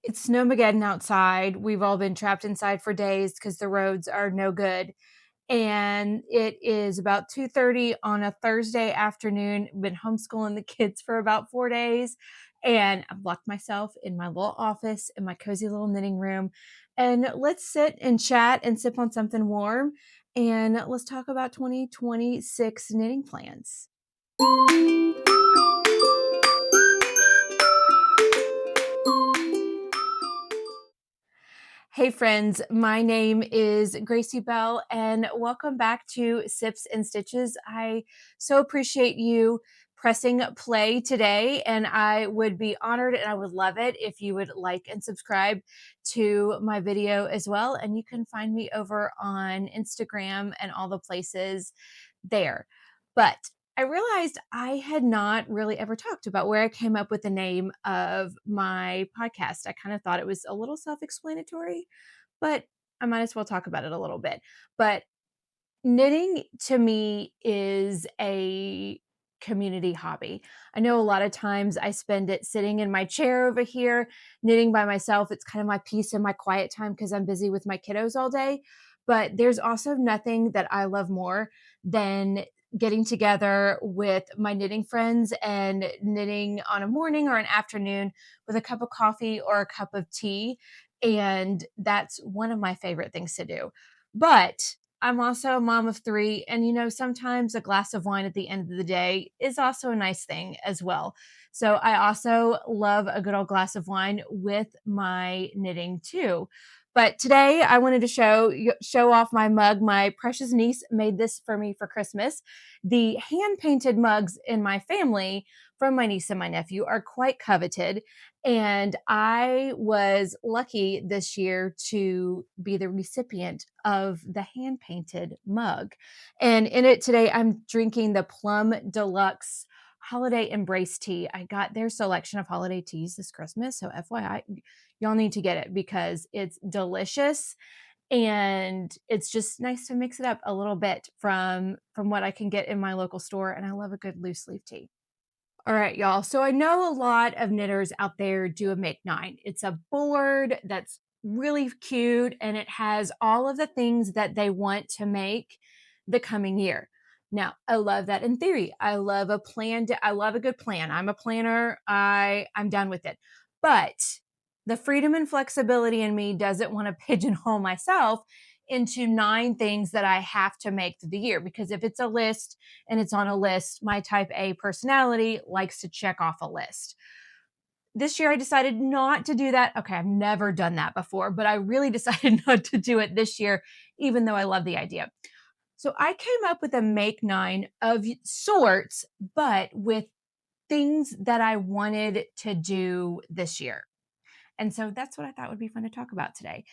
It's snowmageddon outside. We've all been trapped inside for days because the roads are no good. And it is about 2:30 on a Thursday afternoon. Been homeschooling the kids for about 4 days. And I've locked myself in my little office in my cozy little knitting room. And let's sit and chat and sip on something warm. And let's talk about 2026 knitting plans. Hey, friends, my name is Gracie Bell, and welcome back to Sips and Stitches. I so appreciate you pressing play today, and I would be honored and I would love it if you would like and subscribe to my video as well. And you can find me over on Instagram and all the places there. But I realized I had not really ever talked about where I came up with the name of my podcast. I kind of thought it was a little self explanatory, but I might as well talk about it a little bit. But knitting to me is a community hobby. I know a lot of times I spend it sitting in my chair over here, knitting by myself. It's kind of my peace and my quiet time because I'm busy with my kiddos all day. But there's also nothing that I love more than getting together with my knitting friends and knitting on a morning or an afternoon with a cup of coffee or a cup of tea. And that's one of my favorite things to do. But I'm also a mom of three, and sometimes a glass of wine at the end of the day is also a nice thing as well. So I also love a good old glass of wine with my knitting too. But today I wanted to show off my mug. My precious niece made this for me for Christmas. The hand painted mugs in my family from my niece and my nephew are quite coveted. And I was lucky this year to be the recipient of the hand painted mug. And in it today, I'm drinking the Plum Deluxe Holiday Embrace Tea. I got their selection of holiday teas this Christmas. So, FYI, y'all need to get it because it's delicious and it's just nice to mix it up a little bit from what I can get in my local store. And I love a good loose leaf tea. All right, y'all. So I know a lot of knitters out there do a make nine. It's a board that's really cute and it has all of the things that they want to make the coming year. Now, I love that in theory. I love a plan. I love a good plan. I'm a planner. I'm done with it. But the freedom and flexibility in me doesn't want to pigeonhole myself into nine things that I have to make through the year because if it's a list, and it's on a list. My type A personality likes to check off a list. This year, I decided not to do that. Okay, I've never done that before, but I really decided not to do it this year, even though I love the idea. So I came up with a make nine of sorts, but with things that I wanted to do this year. And so that's what I thought would be fun to talk about today.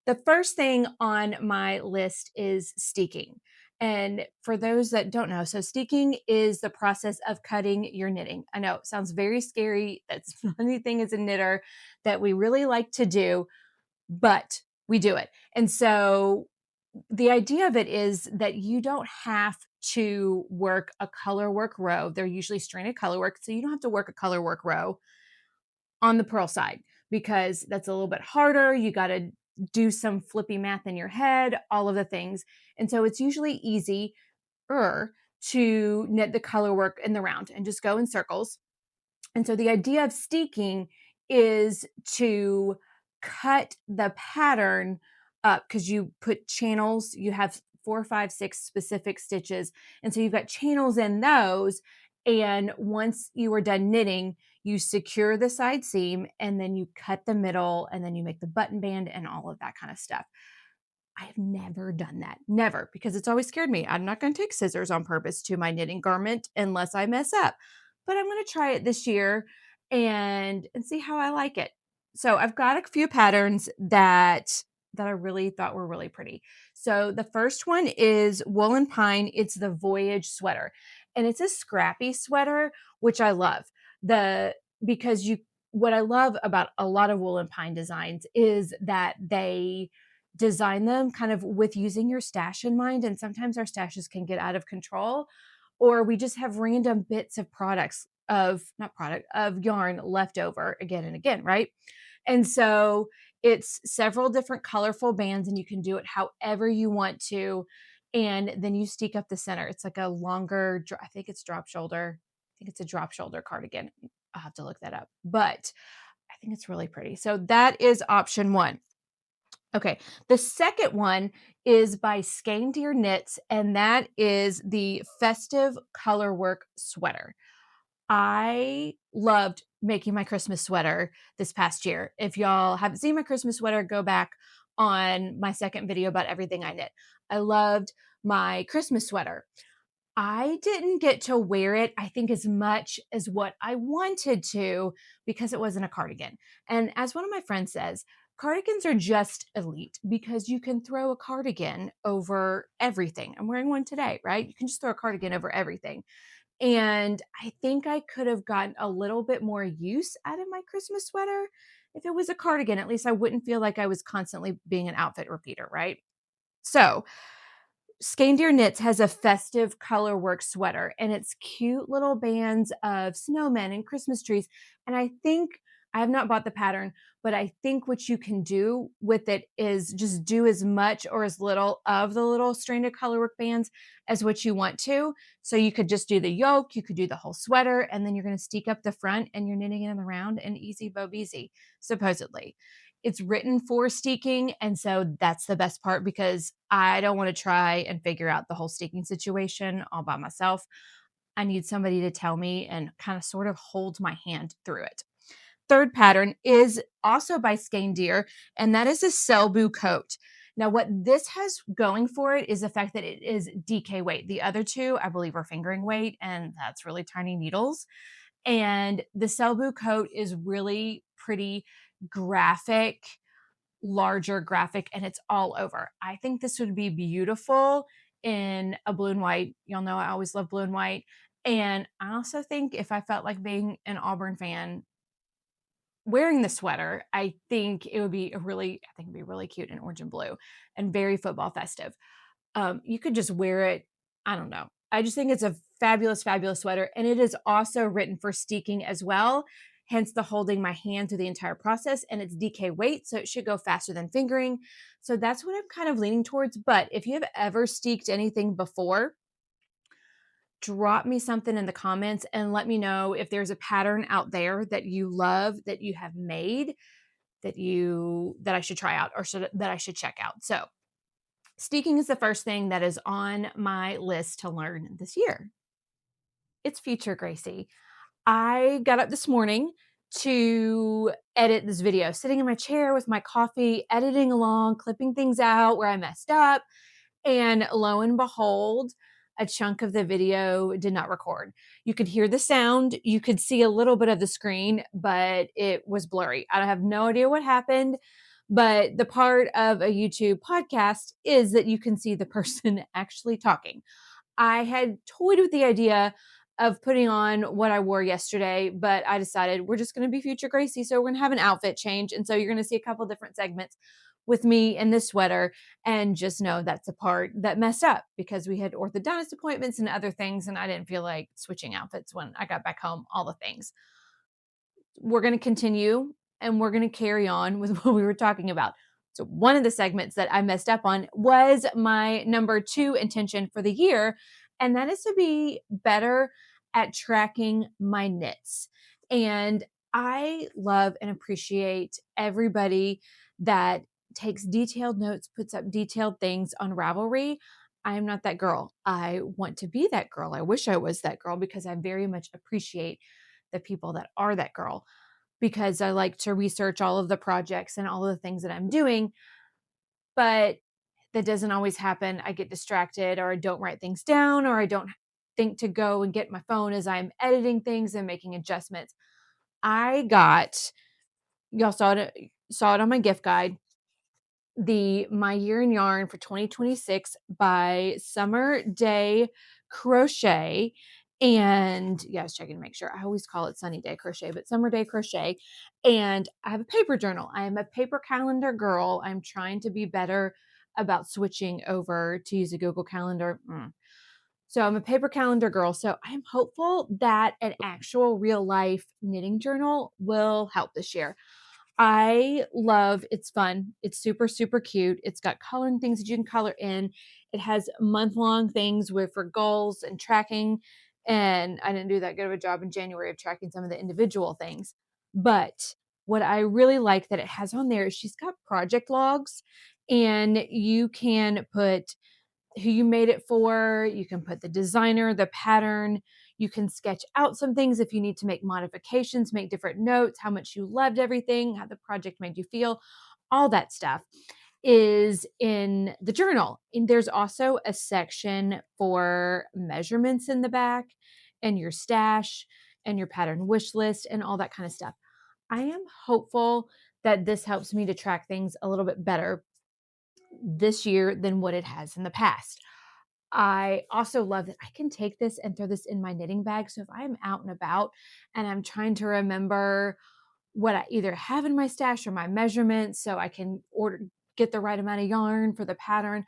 The first thing on my list is steeking. And for those that don't know, so steeking is the process of cutting your knitting. I know it sounds very scary. That's not anything as a knitter that we really like to do, but we do it. And so the idea of it is that you don't have to work a color work row. They're usually stranded color work. So you don't have to work a color work row on the purl side because that's a little bit harder. You got to do some flippy math in your head, all of the things. And so it's usually easier to knit the color work in the round and just go in circles. And so the idea of steeking is to cut the pattern up because you put channels, you have 4, 5, 6 specific stitches. And so you've got channels in those. And once you are done knitting, you secure the side seam and then you cut the middle and then you make the button band and all of that kind of stuff. I have never done that. Never, because it's always scared me. I'm not going to take scissors on purpose to my knitting garment unless I mess up. But I'm going to try it this year and see how I like it. So I've got a few patterns that I really thought were really pretty. So the first one is Woolen Pine. It's the Voyage sweater. And it's a scrappy sweater, which I love. Because what I love about a lot of Woolen Pine designs is that they design them kind of with using your stash in mind. And sometimes our stashes can get out of control, or we just have random bits of of yarn left over again and again, right? And so it's several different colorful bands, and you can do it however you want to. And then you steek up the center. It's like a longer, I think it's drop shoulder. I think it's a drop shoulder cardigan. I'll have to look that up, but I think it's really pretty. So that is option one. Okay. The second one is by Skeindeer Knits, and that is the Festive Colorwork sweater. I loved making my Christmas sweater this past year. If y'all haven't seen my Christmas sweater, go back on my second video about everything I knit. I loved my Christmas sweater. I didn't get to wear it, I think, as much as what I wanted to because it wasn't a cardigan. And as one of my friends says, cardigans are just elite because you can throw a cardigan over everything. I'm wearing one today, right? You can just throw a cardigan over everything. And I think I could have gotten a little bit more use out of my Christmas sweater if it was a cardigan. At least I wouldn't feel like I was constantly being an outfit repeater, right? So, Skeindeer Knits has a festive colorwork sweater, and it's cute little bands of snowmen and Christmas trees. And I think I have not bought the pattern, but I think what you can do with it is just do as much or as little of the little stranded colorwork bands as what you want to. So you could just do the yoke, you could do the whole sweater, and then you're going to steek up the front and you're knitting it in the round and easy bo beezy, supposedly. It's written for steeking, and so that's the best part because I don't want to try and figure out the whole steeking situation all by myself. I need somebody to tell me and kind of sort of hold my hand through it. Third pattern is also by Skeindeer, and that is a Selbu coat. Now, what this has going for it is the fact that it is DK weight. The other two, I believe, are fingering weight, and that's really tiny needles. And the Selbu coat is really pretty graphic, larger graphic, and it's all over. I think this would be beautiful in a blue and white. Y'all know I always love blue and white. And I also think if I felt like being an Auburn fan wearing the sweater, I think it would be I think it'd be really cute in orange and blue and very football festive. You could just wear it. I don't know. I just think it's a fabulous, fabulous sweater. And it is also written for steeking as well, hence the holding my hand through the entire process. And it's DK weight, so it should go faster than fingering. So that's what I'm kind of leaning towards. But if you have ever steeked anything before, drop me something in the comments and let me know if there's a pattern out there that you love that you have made that I should try out or that I should check out. So steeking is the first thing that is on my list to learn this year. It's future Gracie. I got up this morning to edit this video, sitting in my chair with my coffee, editing along, clipping things out where I messed up. And lo and behold, a chunk of the video did not record. You could hear the sound, you could see a little bit of the screen, but it was blurry. I have no idea what happened. But the part of a YouTube podcast is that you can see the person actually talking. I had toyed with the idea of putting on what I wore yesterday, but I decided we're just going to be future Gracie. So we're going to have an outfit change. And so you're going to see a couple different segments with me in this sweater. And just know that's a part that messed up because we had orthodontist appointments and other things. And I didn't feel like switching outfits when I got back home, all the things. We're going to continue and we're going to carry on with what we were talking about. So, one of the segments that I messed up on was my number 2 intention for the year, and that is to be better at tracking my knits. And I love and appreciate everybody that takes detailed notes, puts up detailed things on Ravelry. I am not that girl. I want to be that girl. I wish I was that girl because I very much appreciate the people that are that girl because I like to research all of the projects and all of the things that I'm doing, but that doesn't always happen. I get distracted or I don't write things down or I don't think to go and get my phone as I'm editing things and making adjustments. I got y'all saw it on my gift guide, the My Year in Yarn for 2026 by Summer Day Crochet. And yeah, I was checking to make sure. I always call it Sunny Day Crochet, but Summer Day Crochet. And I have a paper journal. I am a paper calendar girl. I'm trying to be better about switching over to use a Google Calendar. So I'm a paper calendar girl. So I'm hopeful that an actual real life knitting journal will help this year. I love it's fun. It's super, super cute. It's got coloring things that you can color in. It has month-long things with for goals and tracking. And I didn't do that good of a job in January of tracking some of the individual things. But what I really like that it has on there is she's got project logs, and you can put who you made it for. You can put the designer, the pattern. You can sketch out some things if you need to make modifications, make different notes, how much you loved everything, how the project made you feel. All that stuff is in the journal. And there's also a section for measurements in the back, and your stash and your pattern wish list and all that kind of stuff. I am hopeful that this helps me to track things a little bit better this year than what it has in the past. I also love that I can take this and throw this in my knitting bag. So if I'm out and about and I'm trying to remember what I either have in my stash or my measurements so I can get the right amount of yarn for the pattern,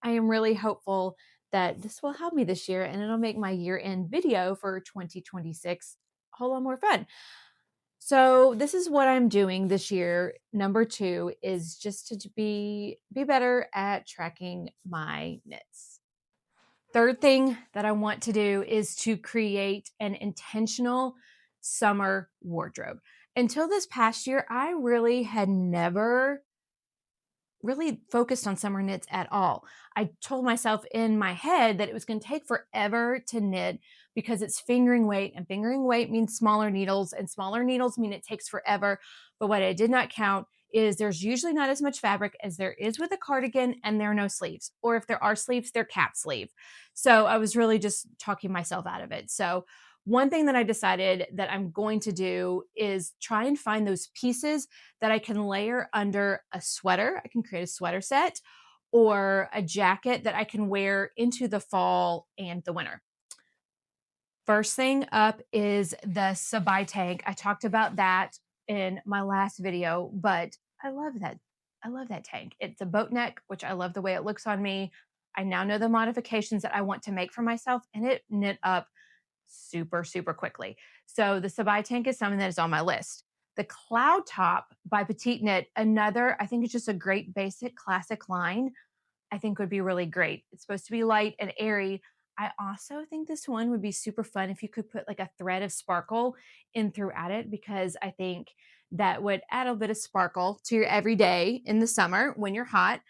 I am really hopeful that this will help me this year, and it'll make my year-end video for 2026 a whole lot more fun. So this is what I'm doing this year. Number 2 is just to be better at tracking my knits. Third thing that I want to do is to create an intentional summer wardrobe. Until this past year, I really had never really focused on summer knits at all. I told myself in my head that it was going to take forever to knit because it's fingering weight, and fingering weight means smaller needles, and smaller needles mean it takes forever. But what I did not count is there's usually not as much fabric as there is with a cardigan, and there are no sleeves. Or if there are sleeves, they're cap sleeve. So I was really just talking myself out of it. So one thing that I decided that I'm going to do is try and find those pieces that I can layer under a sweater. I can create a sweater set or a jacket that I can wear into the fall and the winter. First thing up is the Sabai tank. I talked about that in my last video, but I love that. I love that tank. It's a boat neck, which I love the way it looks on me. I now know the modifications that I want to make for myself, and it knit up super, super quickly. So the Sabai tank is something that is on my list. The Cloud Top by Petite Knit, another, I think it's just a great basic classic line. I think would be really great. It's supposed to be light and airy. I also think this one would be super fun if you could put like a thread of sparkle in throughout it, because I think that would add a bit of sparkle to your everyday in the summer when you're hot.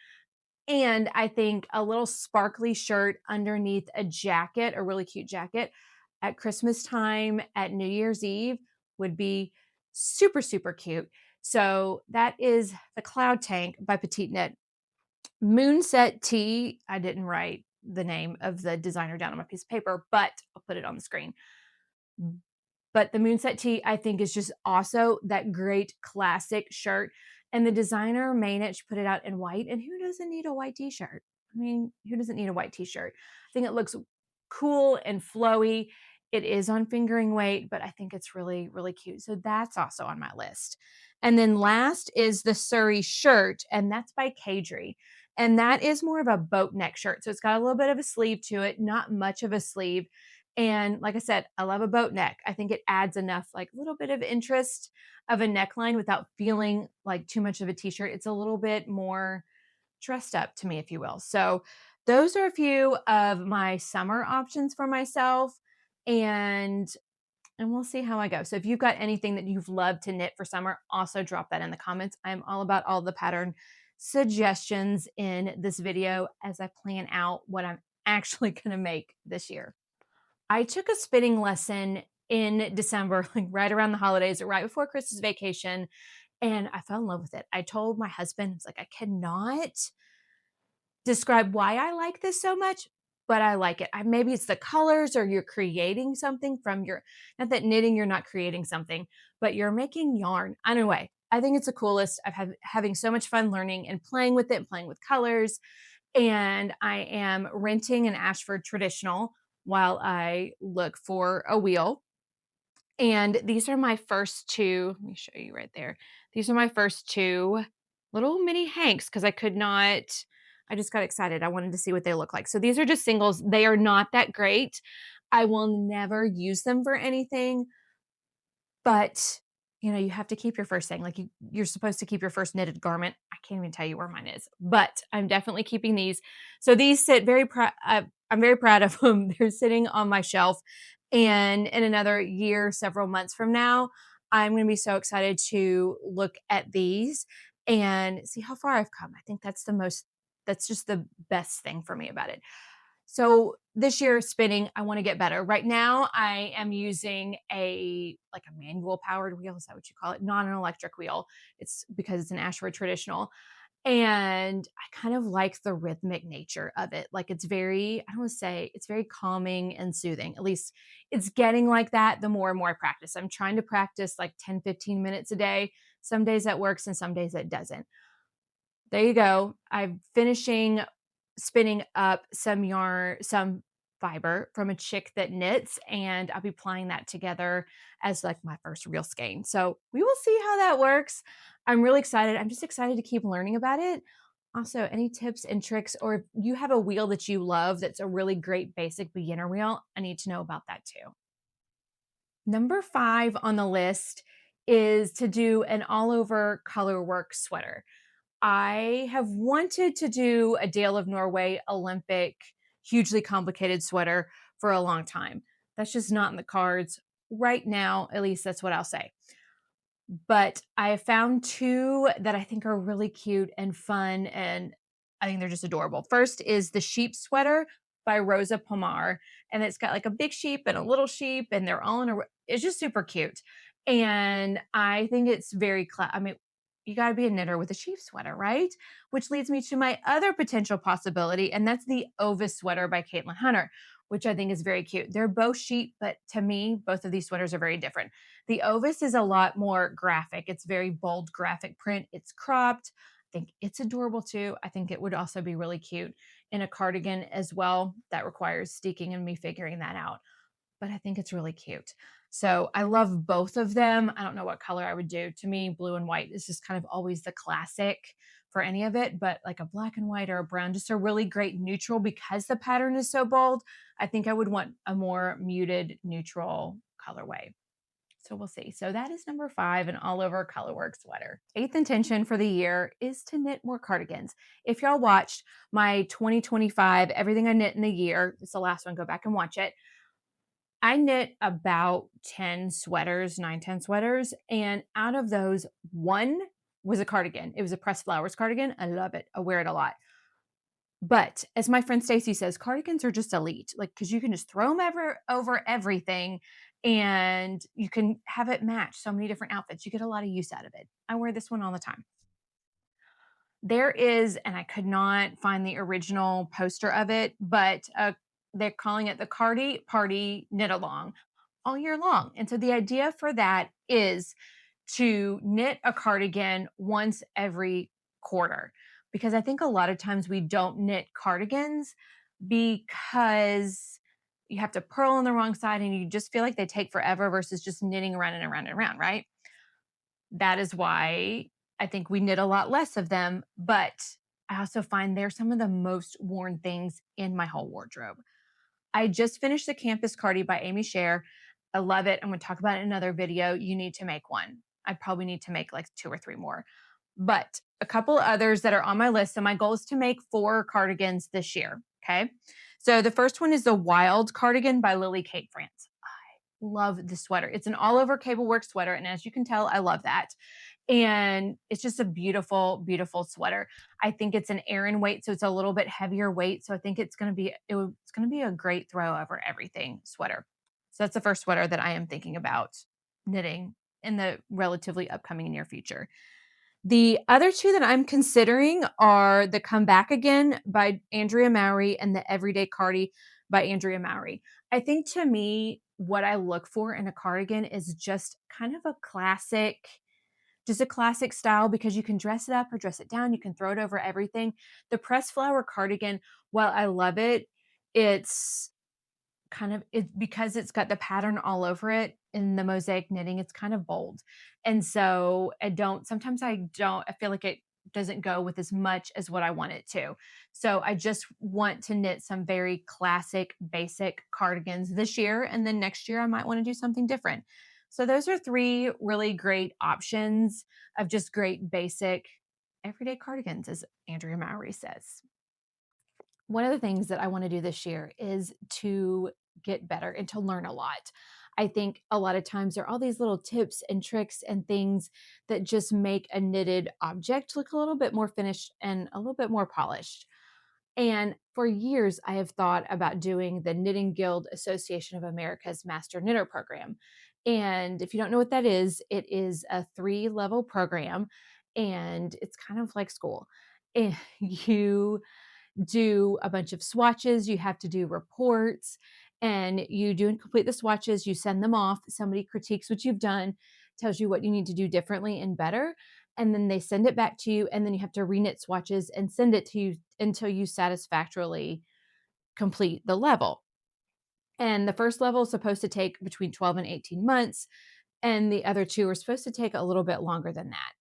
And I think a little sparkly shirt underneath a jacket, a really cute jacket at Christmas time, at New Year's Eve would be super, super cute. So that is the Cloud Tank by Petite Knit. Moonset Tea, I didn't write the name of the designer down on my piece of paper, but I'll put it on the screen. But the Moonset Tee, I think, is just also that great classic shirt. And the designer Maynich put it out in white. And who doesn't need a white t-shirt? I mean, who doesn't need a white t-shirt? I think it looks cool and flowy. It is on fingering weight, but I think it's really, really cute. So that's also on my list. And then last is the Surrey shirt, and that's by Kadri. And that is more of a boat neck shirt. So it's got a little bit of a sleeve to it, not much of a sleeve. And like I said, I love a boat neck. I think it adds enough, like a little bit of interest of a neckline without feeling like too much of a t-shirt. It's a little bit more dressed up to me, if you will. So those are a few of my summer options for myself. And we'll see how I go. So if you've got anything that you've loved to knit for summer, also drop that in the comments. I'm all about all the pattern suggestions in this video as I plan out what I'm actually going to make this year. I took a spinning lesson in December, like right around the holidays or right before Christmas vacation, and I fell in love with it. I told my husband, it's like, I cannot describe why I like this so much, but I like it. Maybe it's the colors, or you're creating something from your, not that knitting, you're not creating something, but you're making yarn. Anyway, I think it's the coolest. Having so much fun learning and playing with it and playing with colors. And I am renting an Ashford traditional while I look for a wheel. And these are my first two. Let me show you right there. These are my first two little mini hanks because I just got excited. I wanted to see what they look like. So these are just singles. They are not that great. I will never use them for anything, but you have to keep your first thing. Like you're supposed to keep your first knitted garment. I can't even tell you where mine is, but I'm definitely keeping these. So these sit very proud. I'm very proud of them. They're sitting on my shelf, and in another year, several months from now, I'm going to be so excited to look at these and see how far I've come. I think that's the most. That's just the best thing for me about it. So this year spinning, I want to get better. Right now, I am using a manual powered wheel. Is that what you call it? Not an electric wheel. It's because it's an Ashford traditional. And I kind of like the rhythmic nature of it. Like it's very, I don't want to say it's very calming and soothing. At least it's getting like that the more and more I practice. I'm trying to practice like 10, 15 minutes a day. Some days that works and some days it doesn't. There you go. I'm finishing spinning up some fiber from a chick that knits, and I'll be applying that together as like my first real skein. So we will see how that works. I'm really excited. I'm just excited to keep learning about it. Also, any tips and tricks, or if you have a wheel that you love that's a really great basic beginner wheel, I need to know about that too. Number 5 on the list is to do an all over color work sweater. I have wanted to do a Dale of Norway Olympic, hugely complicated sweater for a long time. That's just not in the cards right now. At least that's what I'll say. But I have found two that I think are really cute and fun, and I think they're just adorable. First is the sheep sweater by Rosa Pomar, and it's got like a big sheep and a little sheep, and they're all in a. It's just super cute, and I think it's very. I mean, you got to be a knitter with a sheep sweater, right? Which leads me to my other potential possibility, and that's the Ovis sweater by Caitlin Hunter, which I think is very cute. They're both sheep, but to me, both of these sweaters are very different. The Ovis is a lot more graphic. It's very bold graphic print. It's cropped. I think it's adorable too. I think it would also be really cute in a cardigan as well. That requires steeking and me figuring that out. But I think it's really cute. So I love both of them. I don't know what color I would do. To me, blue and white is just kind of always the classic for any of it, but like a black and white or a brown, just a really great neutral because the pattern is so bold. I think I would want a more muted neutral colorway. So we'll see. So that is number 5, an all over colorwork sweater. Eighth intention for the year is to knit more cardigans. If y'all watched my 2025 Everything I Knit in the Year, it's the last one, go back and watch it. I knit about 10 sweaters, 9, 10 sweaters. And out of those, one was a cardigan. It was a pressed flowers cardigan. I love it. I wear it a lot. But as my friend Stacy says, cardigans are just elite, like because you can just throw them over everything, and you can have it match so many different outfits. You get a lot of use out of it. I wear this one all the time. There is, and I could not find the original poster of it, but they're calling it the Cardi Party Knit Along all year long. And so the idea for that is to knit a cardigan once every quarter, because I think a lot of times we don't knit cardigans because you have to purl on the wrong side and you just feel like they take forever versus just knitting around and around and around, right? That is why I think we knit a lot less of them, but I also find they're some of the most worn things in my whole wardrobe. I just finished the Campus Cardi by Amy Scher. I love it. I'm going to talk about it in another video. You need to make one. I probably need to make like 2 or 3 more. But a couple others that are on my list. So my goal is to make 4 cardigans this year. Okay. So the first one is the Wild Cardigan by Lily Kate France. I love the sweater. It's an all over cable work sweater. And as you can tell, I love that. And it's just a beautiful, beautiful sweater. I think it's an Aran weight, so it's a little bit heavier weight. So I think it's going to be it's going to be a great throw over everything sweater. So that's the first sweater that I am thinking about knitting in the relatively upcoming near future. The other 2 that I'm considering are the Come Back Again by Andrea Mowry and the Everyday Cardi by Andrea Mowry. I think to me, what I look for in a cardigan is just kind of a classic, just a classic style, because you can dress it up or dress it down. You can throw it over everything. The pressed flower cardigan, while I love it, it's kind of it because it's got the pattern all over it in the mosaic knitting, it's kind of bold. And so I feel like it doesn't go with as much as what I want it to. So I just want to knit some very classic basic cardigans this year, and then next year I might want to do something different. So those are three really great options of just great basic everyday cardigans, as Andrea Mowry says. One of the things that I want to do this year is to get better and to learn a lot. I think a lot of times there are all these little tips and tricks and things that just make a knitted object look a little bit more finished and a little bit more polished. And for years, I have thought about doing the Knitting Guild Association of America's Master Knitter program. And if you don't know what that is, it is a 3 level program and it's kind of like school. And you do a bunch of swatches, you have to do reports, and you do and complete the swatches, you send them off, somebody critiques what you've done, tells you what you need to do differently and better, and then they send it back to you, and then you have to reknit swatches and send it to you until you satisfactorily complete the level. And the first level is supposed to take between 12 and 18 months, and the other two are supposed to take a little bit longer than that.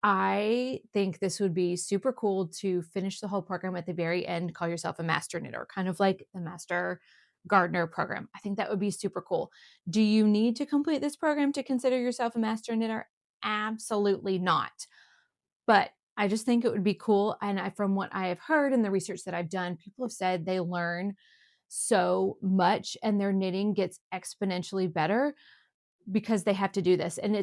I think this would be super cool to finish the whole program at the very end, call yourself a master knitter, kind of like the master gardener program. I think that would be super cool. Do you need to complete this program to consider yourself a master knitter? Absolutely not. But I just think it would be cool. And from what I have heard and the research that I've done, people have said they learn so much and their knitting gets exponentially better because they have to do this. And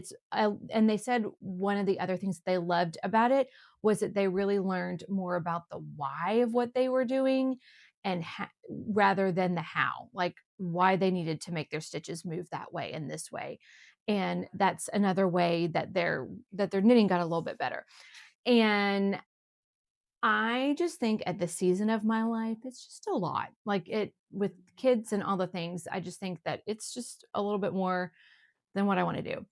and they said one of the other things they loved about it was that they really learned more about the why of what they were doing and rather than the how, like why they needed to make their stitches move that way and this way. And that's another way that their knitting got a little bit better. And I just think at the season of my life, it's just a lot. Like it with kids and all the things, I just think that it's just a little bit more than what I want to do.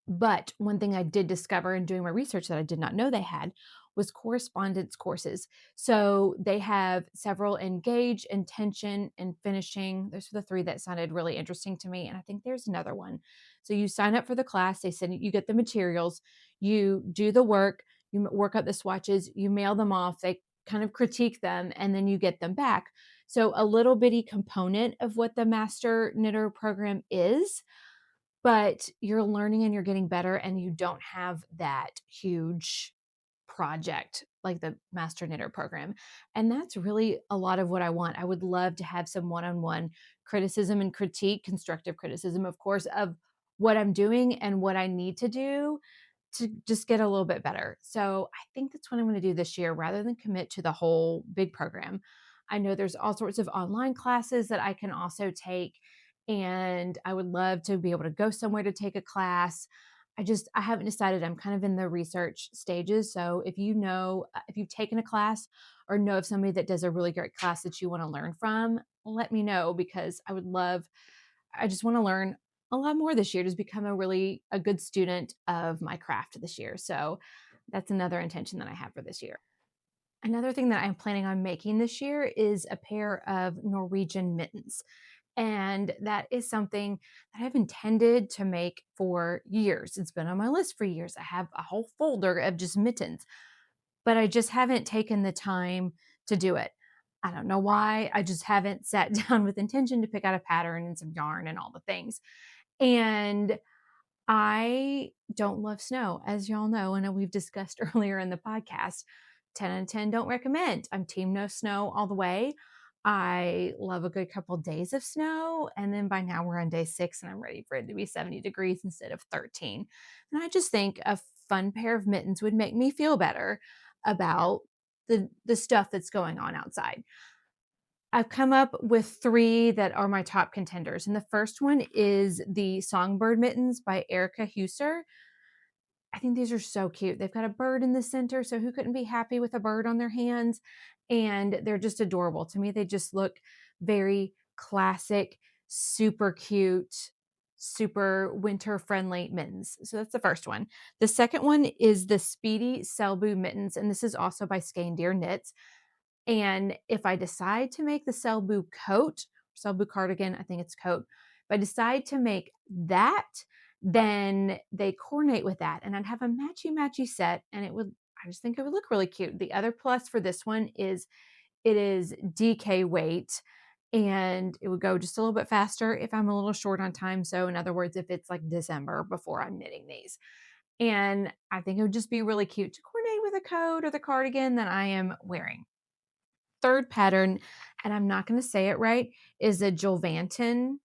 But one thing I did discover in doing my research that I did not know they had was correspondence courses. So they have several engage, intention, and finishing. Those are the three that sounded really interesting to me. And I think there's another one. So you sign up for the class, they send you get the materials, you do the work, you work up the swatches, you mail them off, they kind of critique them, and then you get them back. So a little bitty component of what the Master Knitter program is, but you're learning and you're getting better and you don't have that huge project like the master knitter program. And that's really a lot of what I want. I would love to have some one-on-one criticism and critique, constructive criticism, of course, of what I'm doing and what I need to do to just get a little bit better. So I think that's what I'm going to do this year rather than commit to the whole big program. I know there's all sorts of online classes that I can also take, and I would love to be able to go somewhere to take a class. I haven't decided. I'm kind of in the research stages. So if you know, if you've taken a class or know of somebody that does a really great class that you want to learn from, let me know because I just want to learn a lot more this year, just become a good student of my craft this year. So that's another intention that I have for this year. Another thing that I'm planning on making this year is a pair of Norwegian mittens. And that is something that I've intended to make for years. It's been on my list for years. I have a whole folder of just mittens, but I just haven't taken the time to do it. I don't know why. I just haven't sat down with intention to pick out a pattern and some yarn and all the things. And I don't love snow, as y'all know, and we've discussed earlier in the podcast. 10 out of 10 don't recommend. I'm team no snow all the way. I love a good couple days of snow. And then by now we're on day 6 and I'm ready for it to be 70 degrees instead of 13. And I just think a fun pair of mittens would make me feel better about the stuff that's going on outside. I've come up with 3 that are my top contenders, and the first one is the Songbird Mittens by Erica Huser. I think these are so cute. They've got a bird in the center, so who couldn't be happy with a bird on their hands? And they're just adorable. To me, they just look very classic, super cute, super winter-friendly mittens. So that's the first one. The second one is the Speedy Selbu Mittens, and this is also by Skeindeer Knits. And if I decide to make the Selbu coat, Selbu cardigan, I think it's coat, if I decide to make that, then they coordinate with that. And I'd have a matchy-matchy set, and I just think it would look really cute. The other plus for this one is it is DK weight. and it would go just a little bit faster if I'm a little short on time. So, in other words, if it's like December before I'm knitting these. And I think it would just be really cute to coordinate with the coat or the cardigan that I am wearing. Third pattern, and I'm not going to say it right, is a Jolvanton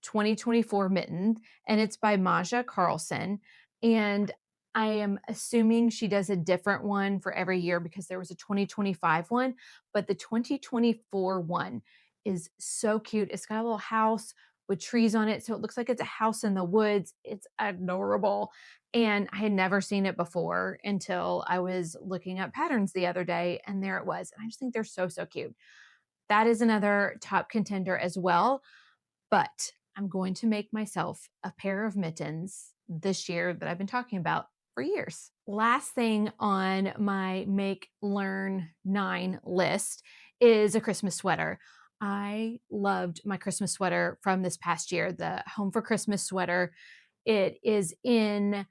2024 mitten, and it's by Maja Carlson. And I am assuming she does a different one for every year because there was a 2025 one, but the 2024 one is so cute. It's got a little house with trees on it. So it looks like it's a house in the woods. It's adorable. And I had never seen it before until I was looking up patterns the other day, and there it was. And I just think they're so, so cute. That is another top contender as well, but I'm going to make myself a pair of mittens this year that I've been talking about for years. Last thing on my make, learn, 9 list is a Christmas sweater. I loved my Christmas sweater from this past year, the Home for Christmas sweater. It is in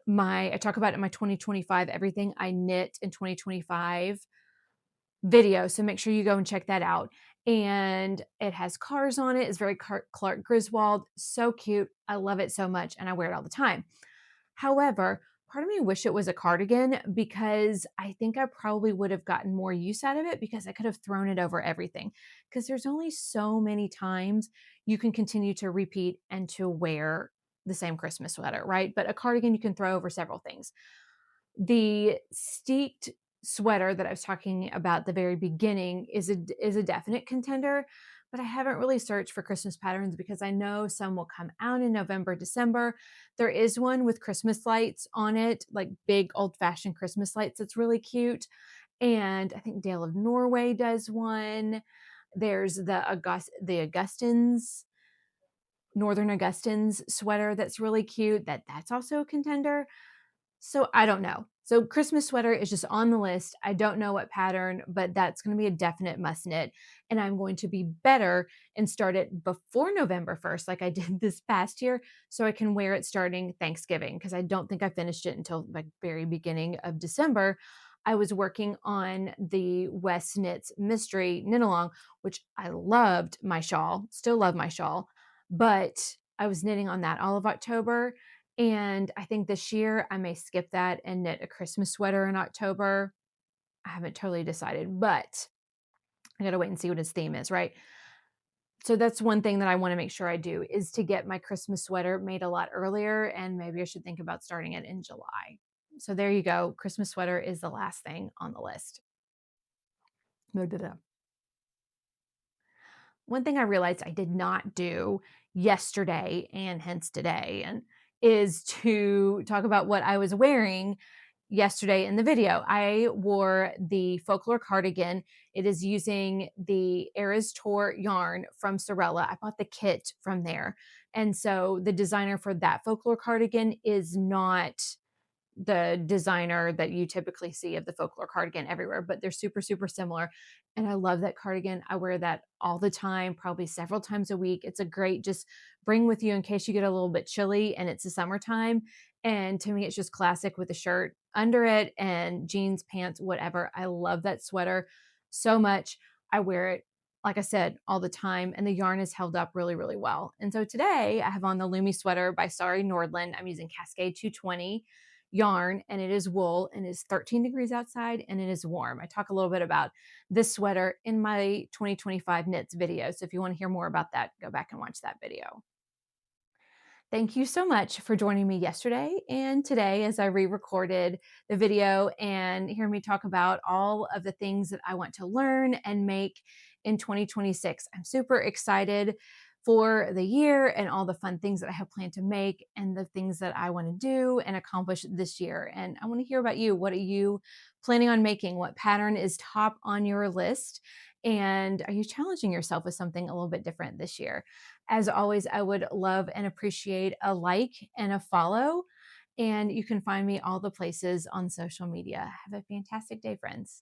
I talk about it in my 2025 everything I knit in 2025 video. So make sure you go and check that out. And it has cars on it. It's very Clark Griswold. So cute. I love it so much. And I wear it all the time. However, part of me wish it was a cardigan because I think I probably would have gotten more use out of it because I could have thrown it over everything. Because there's only so many times you can continue to repeat and to wear the same Christmas sweater, right? But a cardigan you can throw over several things. The steeked sweater that I was talking about at the very beginning is a definite contender, but I haven't really searched for Christmas patterns because I know some will come out in November, December. There is one with Christmas lights on it, like big old-fashioned Christmas lights that's really cute, and I think Dale of Norway does one. There's the Augustins, Northern Augustins sweater that's really cute, that's also a contender. So I don't know. So Christmas sweater is just on the list. I don't know what pattern, but that's going to be a definite must knit. And I'm going to be better and start it before November 1st, like I did this past year, so I can wear it starting Thanksgiving because I don't think I finished it until like very beginning of December. I was working on the West Knits Mystery Knit Along, which I loved my shawl, still love my shawl, but I was knitting on that all of October, and I think this year I may skip that and knit a Christmas sweater in October. I haven't totally decided, but I gotta wait and see what his theme is, right? So that's one thing that I want to make sure I do is to get my Christmas sweater made a lot earlier, and maybe I should think about starting it in July. So there you go. Christmas sweater is the last thing on the list. One thing I realized I did not do yesterday and hence today and is to talk about what I was wearing yesterday in the video. I wore the folklore cardigan. It is using the Eras Tour yarn from Sorella. I bought the kit from there. And so the designer for that folklore cardigan is not the designer that you typically see of the folklore cardigan everywhere, but they're super, super similar. And I love that cardigan. I wear that all the time, probably several times a week. It's a great just bring with you in case you get a little bit chilly and it's the summertime. And to me, it's just classic with a shirt under it and jeans, pants, whatever. I love that sweater so much. I wear it, like I said, all the time, and the yarn is held up really, really well. And so today I have on the Lumi sweater by Sari Nordland. I'm using Cascade 220 yarn, and it is wool, and it is 13 degrees outside and it is warm. I talk a little bit about this sweater in my 2025 knits video. So if you want to hear more about that, go back and watch that video. Thank you so much for joining me yesterday and today as I re-recorded the video and hear me talk about all of the things that I want to learn and make in 2026. I'm super excited for the year and all the fun things that I have planned to make and the things that I want to do and accomplish this year. And I want to hear about you. What are you planning on making? What pattern is top on your list? And are you challenging yourself with something a little bit different this year? As always, I would love and appreciate a like and a follow. And you can find me all the places on social media. Have a fantastic day, friends.